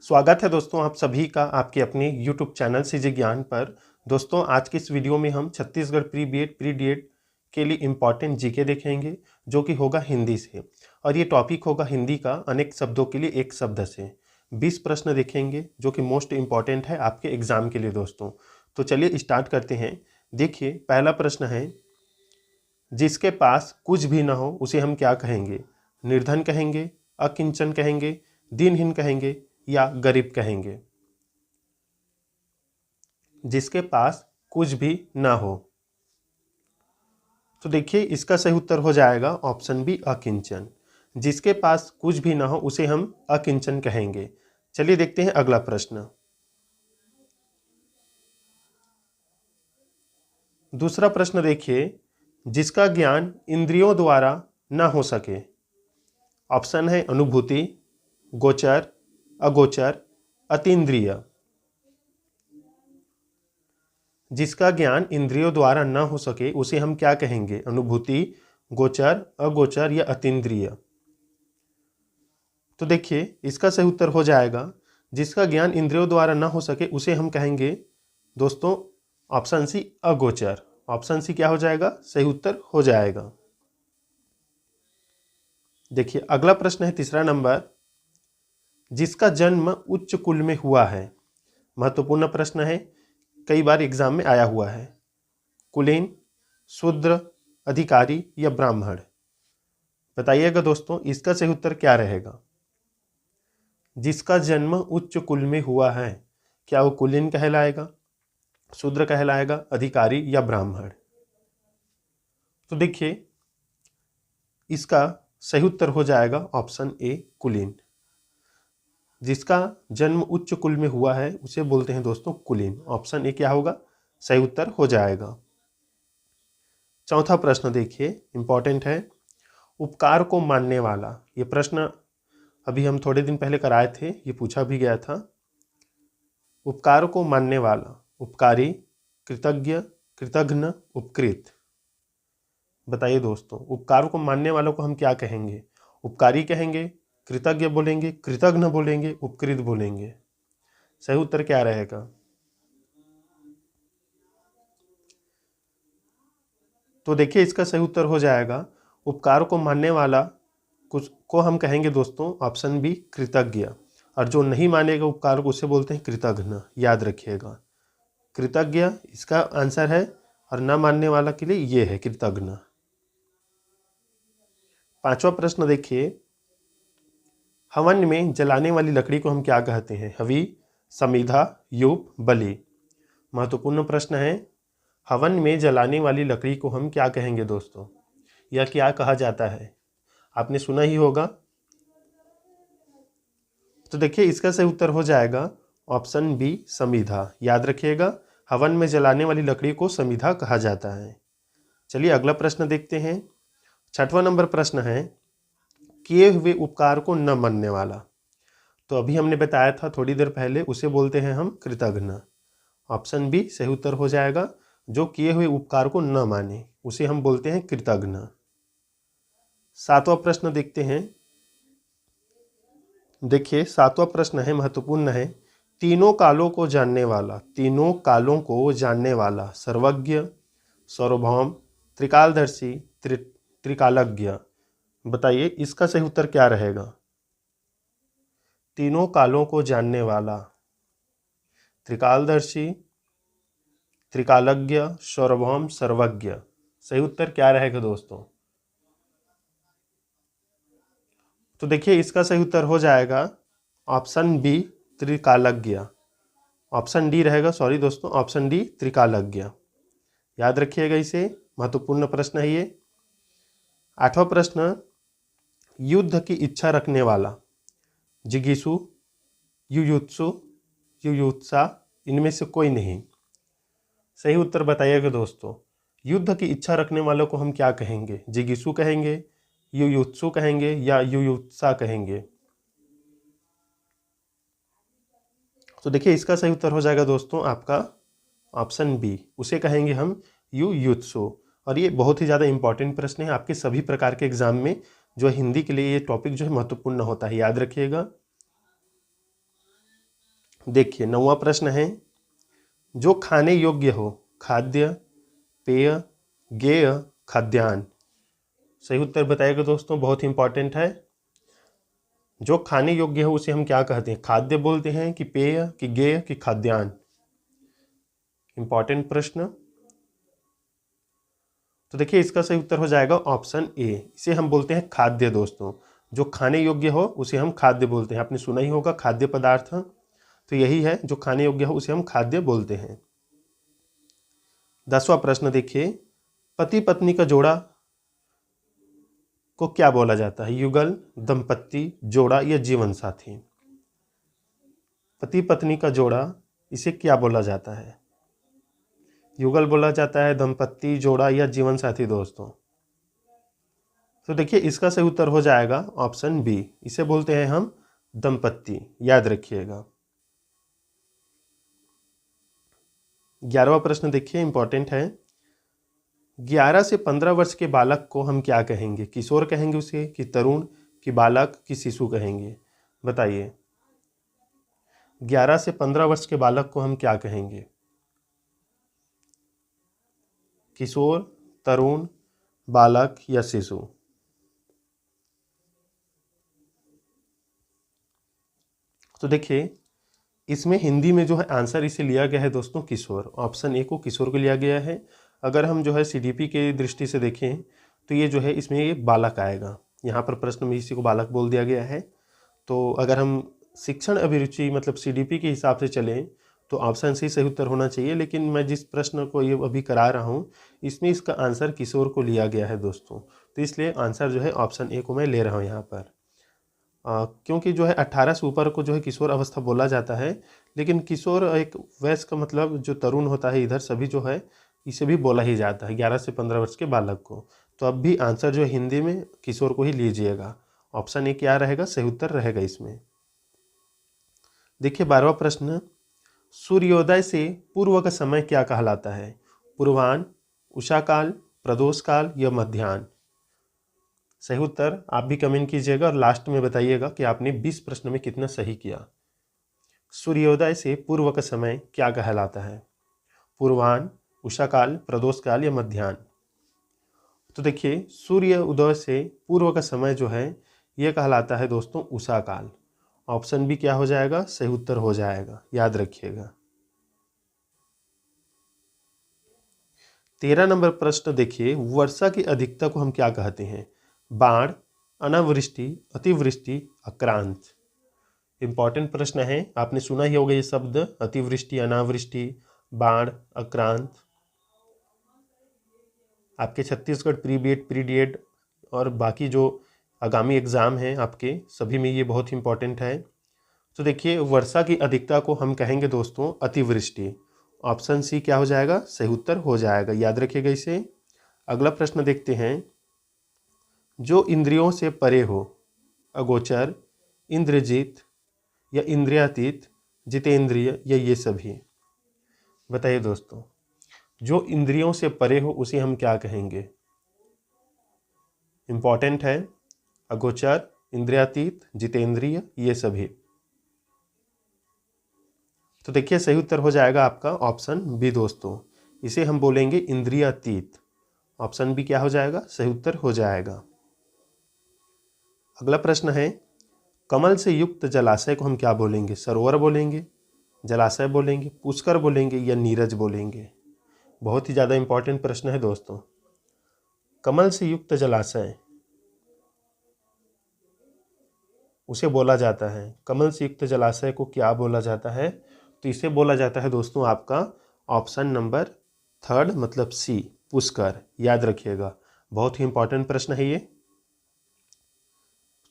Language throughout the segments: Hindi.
स्वागत है दोस्तों आप सभी का आपके अपने YouTube चैनल सीजे ज्ञान पर। दोस्तों आज की इस वीडियो में हम Chhattisgarh pre BEd pre DEd के लिए इम्पॉर्टेंट जीके देखेंगे जो कि होगा हिंदी से, और ये टॉपिक होगा हिंदी का अनेक शब्दों के लिए एक शब्द से। 20 प्रश्न देखेंगे जो कि मोस्ट इम्पॉर्टेंट है आपके एग्जाम के लिए दोस्तों। तो चलिए स्टार्ट करते हैं। देखिए पहला प्रश्न है, जिसके पास कुछ भी ना हो उसे हम क्या कहेंगे? निर्धन कहेंगे, अकिंचन कहेंगे, दिनहीन कहेंगे या गरीब कहेंगे? जिसके पास कुछ भी ना हो, तो देखिए इसका सही उत्तर हो जाएगा ऑप्शन बी अकिंचन। जिसके पास कुछ भी ना हो उसे हम अकिंचन कहेंगे। चलिए देखते हैं अगला प्रश्न। दूसरा प्रश्न देखिए, जिसका ज्ञान इंद्रियों द्वारा ना हो सके। ऑप्शन है अनुभूति, गोचर, अगोचर, अतीन्द्रिय। जिसका ज्ञान इंद्रियों द्वारा न हो सके उसे हम क्या कहेंगे? अनुभूति, गोचर, अगोचर या अतीन्द्रिय। तो देखिए इसका सही उत्तर हो जाएगा, जिसका ज्ञान इंद्रियों द्वारा न हो सके उसे हम कहेंगे दोस्तों ऑप्शन सी अगोचर। ऑप्शन सी क्या हो जाएगा? सही उत्तर हो जाएगा। देखिए अगला प्रश्न है तीसरा नंबर, जिसका जन्म उच्च कुल में हुआ है। महत्वपूर्ण प्रश्न है, कई बार एग्जाम में आया हुआ है। कुलीन, शूद्र, अधिकारी या ब्राह्मण? बताइएगा दोस्तों इसका सही उत्तर क्या रहेगा? जिसका जन्म उच्च कुल में हुआ है, क्या वो कुलीन कहलाएगा, शूद्र कहलाएगा, अधिकारी या ब्राह्मण? तो देखिए इसका सही उत्तर हो जाएगा ऑप्शन ए कुलीन। जिसका जन्म उच्च कुल में हुआ है उसे बोलते हैं दोस्तों कुलीन। ऑप्शन ए क्या होगा? सही उत्तर हो जाएगा। चौथा प्रश्न देखिए इंपॉर्टेंट है, उपकार को मानने वाला। ये प्रश्न अभी हम थोड़े दिन पहले कराए थे, ये पूछा भी गया था। उपकार को मानने वाला, उपकारी, कृतज्ञ, कृतघ्न, उपकृत। बताइए दोस्तों उपकार को मानने वालों को हम क्या कहेंगे? उपकारी कहेंगे, कृतज्ञ बोलेंगे, कृतघ्न बोलेंगे, उपकृत बोलेंगे? सही उत्तर क्या रहेगा? तो देखिए इसका सही उत्तर हो जाएगा, उपकार को मानने वाला कुछ को हम कहेंगे दोस्तों ऑप्शन बी कृतज्ञ, और जो नहीं मानेगा उपकार को उसे बोलते हैं कृतघ्न। याद रखिएगा कृतज्ञ इसका आंसर है, और न मानने वाला के लिए ये है कृतघ्न। पांचवा प्रश्न देखिए, हवन में जलाने वाली लकड़ी को हम क्या कहते हैं? हवि, समिधा, यूप, बलि? महत्वपूर्ण प्रश्न है, हवन में जलाने वाली लकड़ी को हम क्या कहेंगे दोस्तों, या क्या कहा जाता है? आपने सुना ही होगा। तो देखिए इसका सही उत्तर हो जाएगा ऑप्शन बी समिधा। याद रखिएगा हवन में जलाने वाली लकड़ी को समिधा कहा जाता है। चलिए अगला प्रश्न देखते हैं। छठवां नंबर प्रश्न है, किए हुए उपकार को न मानने वाला। तो अभी हमने बताया था थोड़ी देर पहले, उसे बोलते हैं हम कृतघ्न। ऑप्शन बी सही उत्तर हो जाएगा, जो किए हुए उपकार को न माने उसे हम बोलते हैं कृतघ्न। सातवां प्रश्न देखते हैं। देखिए सातवां प्रश्न है महत्वपूर्ण है, तीनों कालों को जानने वाला। तीनों कालों को जानने वाला, सर्वज्ञ, सार्वभौम, त्रिकालदर्शी, त्रिकालज्ञ। बताइए इसका सही उत्तर क्या रहेगा? तीनों कालों को जानने वाला, त्रिकालदर्शी, त्रिकालज्ञ, सार्वभौम, सर्वज्ञ। सही उत्तर क्या रहेगा दोस्तों? तो देखिए इसका सही उत्तर हो जाएगा ऑप्शन बी त्रिकालज्ञ। ऑप्शन डी रहेगा, सॉरी दोस्तों, ऑप्शन डी त्रिकालज्ञ। याद रखिएगा इसे, महत्वपूर्ण प्रश्न है ये। आठवां प्रश्न, युद्ध की इच्छा रखने वाला। जिगीषु, युयुत्सु, युयुत्सा, इनमें से कोई नहीं। सही उत्तर बताइएगा दोस्तों, युद्ध की इच्छा रखने वालों को हम क्या कहेंगे? जिगीषु कहेंगे, युयुत्सु कहेंगे या युयुत्सा कहेंगे? तो देखिए इसका सही उत्तर हो जाएगा दोस्तों आपका ऑप्शन बी, उसे कहेंगे हम युयुत्सु। और ये बहुत ही ज़्यादा इंपॉर्टेंट प्रश्न है आपके सभी प्रकार के एग्जाम में, जो हिंदी के लिए ये टॉपिक जो है महत्वपूर्ण होता है। याद रखिएगा। देखिए 9वां प्रश्न है, जो खाने योग्य हो, खाद्य, पेय, गेय, खाद्यान्न। सही उत्तर बताइएगा दोस्तों, बहुत इंपॉर्टेंट है। जो खाने योग्य हो उसे हम क्या कहते हैं, खाद्य बोलते हैं कि पेय कि गेय कि खाद्यान्न। इंपॉर्टेंट प्रश्न। तो देखिए इसका सही उत्तर हो जाएगा ऑप्शन ए, इसे हम बोलते हैं खाद्य दोस्तों। जो खाने योग्य हो उसे हम खाद्य बोलते हैं। आपने सुना ही होगा खाद्य पदार्थ, तो यही है, जो खाने योग्य हो उसे हम खाद्य बोलते हैं। 10वां प्रश्न देखिए, पति पत्नी का जोड़ा को क्या बोला जाता है, युगल, दंपत्ति, जोड़ा या जीवन साथी। पति पत्नी का जोड़ा, इसे क्या बोला जाता है, युगल बोला जाता है, दंपत्ति, जोड़ा या जीवन साथी दोस्तों। तो देखिए इसका सही उत्तर हो जाएगा ऑप्शन बी, इसे बोलते हैं हम दंपत्ति, याद रखिएगा। 11वां प्रश्न देखिए, इंपॉर्टेंट है। 11 से 15 वर्ष के बालक को हम क्या कहेंगे, किशोर कहेंगे उसे कि तरुण कि बालक कि शिशु कहेंगे, बताइए। 11 से 15 वर्ष के बालक को हम क्या कहेंगे, किशोर, तरुण, बालक या शिशु। तो देखिए इसमें हिंदी में जो है आंसर इसे लिया गया है दोस्तों किशोर, ऑप्शन ए को किशोर को लिया गया है। अगर हम जो है सीडीपी के दृष्टि से देखें तो ये जो है इसमें ये बालक आएगा, यहाँ पर प्रश्न में इसी को बालक बोल दिया गया है। तो अगर हम शिक्षण अभिरुचि मतलब सीडीपी के हिसाब से चलें तो ऑप्शन सी सही उत्तर होना चाहिए, लेकिन मैं जिस प्रश्न को ये अभी करा रहा हूँ इसमें इसका आंसर किशोर को लिया गया है दोस्तों, तो इसलिए आंसर जो है ऑप्शन ए को मैं ले रहा हूँ यहाँ पर। क्योंकि जो है 18 से ऊपर को जो है किशोर अवस्था बोला जाता है, लेकिन किशोर एक वयस्क का मतलब जो तरुण होता है इधर सभी जो है इसे भी बोला ही जाता है 11 से 15 वर्ष के बालक को। तो अब भी आंसर जो है हिंदी में किशोर को ही लीजिएगा, ऑप्शन ए क्या रहेगा, सही उत्तर रहेगा इसमें। देखिए 12वां प्रश्न, सूर्योदय से पूर्व का समय क्या कहलाता है, पूर्वाह्न, उषाकाल, प्रदोषकाल या मध्याह्न। सही उत्तर आप भी कमेंट कीजिएगा और लास्ट में बताइएगा कि आपने 20 प्रश्न में कितना सही किया। सूर्योदय से पूर्व का समय क्या कहलाता है, पूर्वाह्न, उषाकाल, प्रदोषकाल या मध्याह्न। तो देखिए सूर्य उदय से पूर्व का समय जो है यह कहलाता है दोस्तों उषाकाल, ऑप्शन बी क्या हो जाएगा, सही उत्तर हो जाएगा, याद रखिएगा। 13 नंबर प्रश्न देखिए, वर्षा की अधिकता को हम क्या कहते हैं, बाढ़, अनावृष्टि, अतिवृष्टि, आक्रांत। इंपॉर्टेंट प्रश्न है, आपने सुना ही होगा ये शब्द, अतिवृष्टि, अनावृष्टि, बाढ़, आक्रांत। आपके Chhattisgarh pre BEd, pre DEd और बाकी जो आगामी एग्जाम हैं आपके सभी में ये बहुत इंपॉर्टेंट है। तो देखिए वर्षा की अधिकता को हम कहेंगे दोस्तों अतिवृष्टि, ऑप्शन सी क्या हो जाएगा, सही उत्तर हो जाएगा, याद रखिएगा इसे। अगला प्रश्न देखते हैं, जो इंद्रियों से परे हो, अगोचर, इंद्रजित या इंद्रियातीत, जितेंद्रिय या ये सभी। बताइए दोस्तों, जो इंद्रियों से परे हो उसे हम क्या कहेंगे, इंपॉर्टेंट है, अगोचर, इंद्रियातीत, जितेंद्रिय, ये सभी। तो देखिए सही उत्तर हो जाएगा आपका ऑप्शन बी दोस्तों, इसे हम बोलेंगे इंद्रियातीत, ऑप्शन बी क्या हो जाएगा, सही उत्तर हो जाएगा। अगला प्रश्न है, कमल से युक्त जलाशय को हम क्या बोलेंगे, सरोवर बोलेंगे, जलाशय बोलेंगे, पुष्कर बोलेंगे या नीरज बोलेंगे। बहुत ही ज़्यादा इंपॉर्टेंट प्रश्न है दोस्तों। कमल से युक्त जलाशय उसे बोला जाता है, कमल से युक्त जलाशय को क्या बोला जाता है, तो इसे बोला जाता है दोस्तों आपका ऑप्शन नंबर 3 मतलब सी, पुष्कर, याद रखिएगा, बहुत ही इंपॉर्टेंट प्रश्न है ये।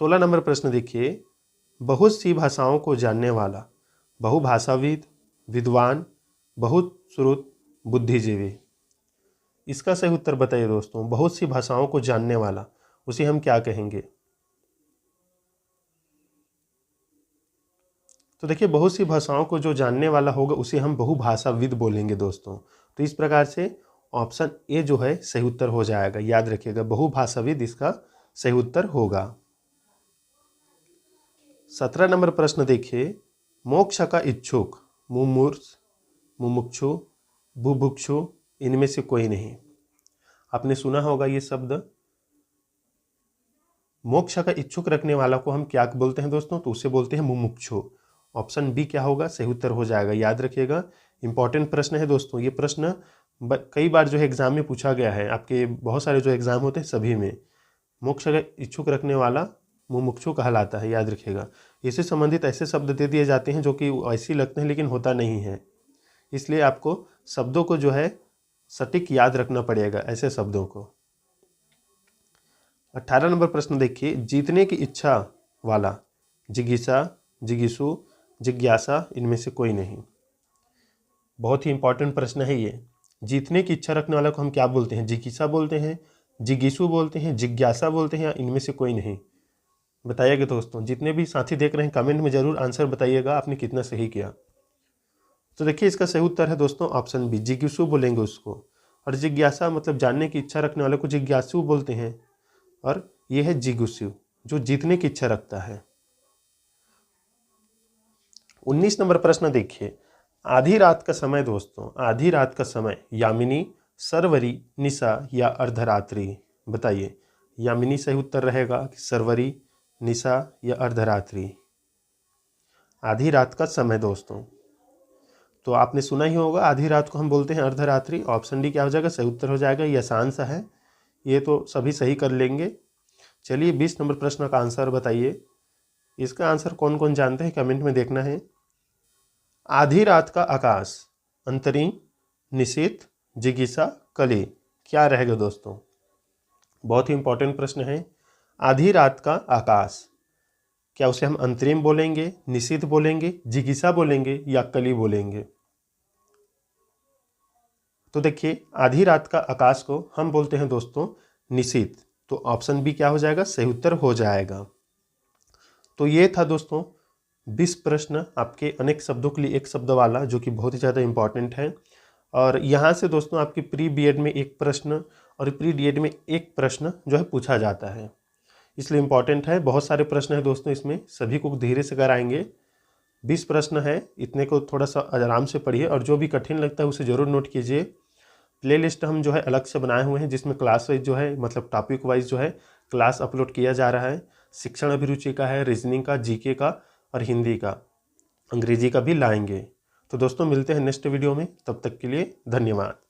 16 नंबर प्रश्न देखिए, बहुत सी भाषाओं को जानने वाला, बहुभाषाविद, विद्वान, बहुत श्रुत, बुद्धिजीवी। इसका सही उत्तर बताइए दोस्तों, बहुत सी भाषाओं को जानने वाला उसे हम क्या कहेंगे। तो देखिए बहुत सी भाषाओं को जो जानने वाला होगा उसे हम बहुभाषाविद बोलेंगे दोस्तों। तो इस प्रकार से ऑप्शन ए जो है सही उत्तर हो जाएगा, याद रखिएगा, बहुभाषाविद इसका सही उत्तर होगा। 17 नंबर प्रश्न देखिए, मोक्ष का इच्छुक, मुमूर्ष, मुमुक्षु, बुभुक्षु, इनमें से कोई नहीं। आपने सुना होगा ये शब्द। मोक्ष का इच्छुक रखने वाला को हम क्या बोलते हैं दोस्तों? तो उसे बोलते हैं मुमुक्षु। ऑप्शन बी क्या होगा? सही उत्तर हो जाएगा। याद रखिएगा, इंपॉर्टेंट प्रश्न है दोस्तों। ये प्रश्न कई बार जो है एग्जाम में पूछा गया है, आपके बहुत सारे जो एग्जाम होते हैं सभी में। मोक्ष का इच्छुक रखने वाला मुमुक्षु कहलाता है, याद रखिएगा। इससे संबंधित ऐसे शब्द दे दिए जाते हैं जो कि ऐसे लगते हैं लेकिन होता नहीं है, इसलिए आपको शब्दों को जो है सटीक याद रखना पड़ेगा, ऐसे शब्दों को। 18 नंबर प्रश्न देखिए, जीतने की इच्छा वाला, जिज्ञासा, जिज्ञासु, जिज्ञासा, इनमें से कोई नहीं। बहुत ही इंपॉर्टेंट प्रश्न है ये। जीतने की इच्छा रखने वाला को हम क्या बोलते हैं? जिज्ञासा बोलते हैं, जिज्ञासु बोलते हैं, जिज्ञासा बोलते हैं, या इनमें से कोई नहीं? बताइएगा दोस्तों। जितने भी साथी देख रहे हैं कमेंट में जरूर आंसर बताइएगा आपने कितना सही किया। तो देखिए इसका सही उत्तर है दोस्तों ऑप्शन बी, जिज्ञासु बोलेंगे उसको। और जिज्ञासा मतलब जानने की इच्छा रखने वाले को जिज्ञासु बोलते हैं, और ये है जिज्ञासु जो जीतने की इच्छा रखता है। 19 नंबर प्रश्न देखिए, आधी रात का समय दोस्तों, आधी रात का समय यामिनी, सरवरी, निशा या अर्धरात्रि? बताइए, यामिनी सही उत्तर रहेगा कि सरवरी, निशा या अर्धरात्रि? आधी रात का समय दोस्तों, तो आपने सुना ही होगा आधी रात को हम बोलते हैं अर्धरात्रि। ऑप्शन डी क्या हो जाएगा? सही उत्तर हो जाएगा। ये आसान सा है, ये तो सभी सही कर लेंगे। चलिए 20 नंबर प्रश्न का आंसर बताइए। इसका आंसर कौन कौन जानते हैं कमेंट में देखना है। आधी रात का आकाश, अंतरिम, निशीथ, जिज्ञासा, कली, क्या रहेगा दोस्तों? बहुत ही इंपॉर्टेंट प्रश्न है। आधी रात का आकाश, क्या उसे हम अंतरिम बोलेंगे, निशीथ बोलेंगे, जिज्ञासा बोलेंगे या कली बोलेंगे? तो देखिए आधी रात का आकाश को हम बोलते हैं दोस्तों निशीथ। तो ऑप्शन बी क्या हो जाएगा? सही उत्तर हो जाएगा। तो ये था दोस्तों 20 प्रश्न आपके अनेक शब्दों के लिए एक शब्द वाला, जो कि बहुत ही ज़्यादा इंपॉर्टेंट है। और यहाँ से दोस्तों आपकी प्री बीएड में एक प्रश्न और प्री डीएड में एक प्रश्न जो है पूछा जाता है, इसलिए इंपॉर्टेंट है। बहुत सारे प्रश्न है दोस्तों इसमें, सभी को धीरे से कराएंगे। 20 प्रश्न है, इतने को थोड़ा सा आराम से पढ़िए, और जो भी कठिन लगता है उसे ज़रूर नोट कीजिए। प्ले लिस्ट हम जो है अलग से बनाए हुए हैं, जिसमें क्लास वाइज जो है मतलब टॉपिक वाइज जो है क्लास अपलोड किया जा रहा है। शिक्षण अभिरुचि का है, रीजनिंग का, जीके का और हिंदी का, अंग्रेजी का भी लाएंगे। तो दोस्तों मिलते हैं नेक्स्ट वीडियो में, तब तक के लिए धन्यवाद।